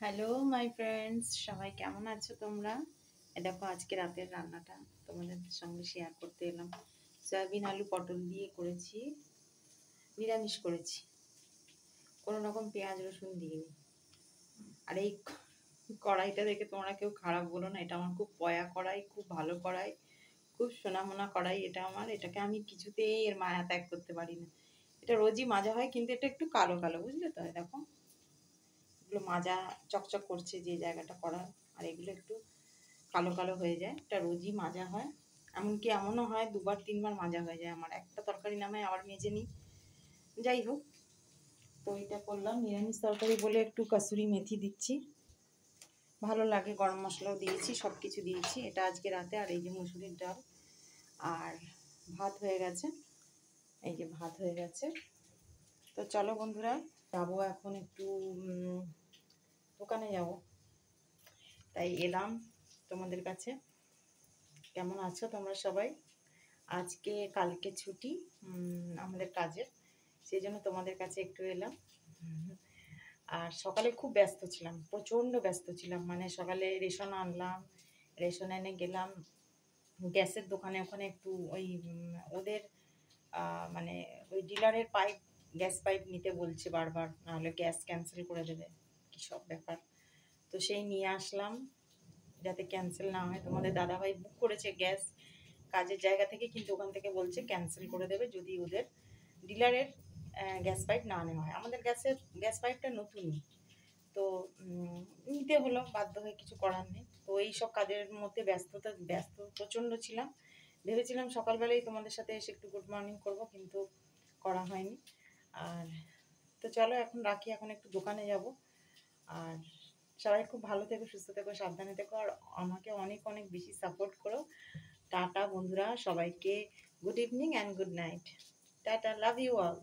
Hello my friends, সবাই কেমন আছো তোমরা? দেখো আজকে রাতের রান্নাটা তোমাদের সঙ্গে শেয়ার করতে এলাম। সয়াবিন আলু পটল দিয়ে করেছি, নিরামিষ করেছি, কোনো রকম পেঁয়াজ রসুন দিইনি। আর এই কড়াইটা দেখে তোমরা কেউ খারাপ বলো না, এটা আমার খুব পয়া কড়াই, খুব ভালো কড়াই, খুব সোনামোনা কড়াই। এটা আমার, এটাকে আমি কিছুতেই এর মায়া ত্যাগ করতে পারি না। এটা রোজই মাজা হয়, কিন্তু এটা একটু কালো কালো, বুঝলে তো? দেখো এগুলো মাজা চকচক করছে যে জায়গাটা করা, আর এগুলো একটু কালো কালো হয়ে যায়। এটা রোজই মাজা হয়, এমনকি এমনও হয় দুবার তিনবার মাজা হয়ে যায় আমার। একটা তরকারি নামে আবার মেজে নিই। যাই হোক, তো এটা করলাম নিরামিষ তরকারি বলে একটু কাসুরি মেথি দিচ্ছি, ভালো লাগে। গরম মশলাও দিয়েছি, সব কিছু দিয়েছি। এটা আজকে রাতে। আর এই যে মুসুরির ডাল আর ভাত হয়ে গেছে, এই যে ভাত হয়ে গেছে। তো চলো বন্ধুরা, যাবো এখন একটু দোকানে যাব, তাই এলাম তোমাদের কাছে। কেমন আছো তোমরা সবাই? আজকে কালকে ছুটি আমাদের কাজের, সেই জন্য তোমাদের কাছে একটু এলাম। আর সকালে খুব ব্যস্ত ছিলাম, প্রচণ্ড ব্যস্ত ছিলাম। মানে সকালে রেশন আনলাম, রেশন এনে গেলাম গ্যাসের দোকানে। ওখানে একটু ওই ওদের মানে ওই ডিলারের পাইপ, গ্যাস পাইপ নিতে বলছে বারবার, নাহলে গ্যাস ক্যান্সেল করে দেবে, কী সব ব্যাপার। তো সেই নিয়ে আসলাম, যাতে ক্যান্সেল না হয়। তোমাদের দাদাভাই বুক করেছে গ্যাস কাজের জায়গা থেকে, কিন্তু ওখান থেকে বলছে ক্যান্সেল করে দেবে যদি ওদের ডিলারের গ্যাস পাইপ না নেওয়া হয়। আমাদের গ্যাস পাইপটা নতুনই, তো নিতে হলো বাধ্য হয়ে, কিছু করার নেই। তো এই সব কাজের মধ্যে ব্যস্ত প্রচণ্ড ছিলাম। ভেবেছিলাম সকালবেলায় তোমাদের সাথে এসে একটু গুড মর্নিং করবো, কিন্তু করা হয়নি। আর তো চলো এখন রাখি, এখন একটু দোকানে যাব। আর সবাই খুব ভালো থেকো, সুস্থ থেকো, সাবধানে থেকো, আর আমাকে অনেক অনেক বেশি সাপোর্ট করো। টাটা বন্ধুরা, সবাইকে good evening and good night. Tata, love you all.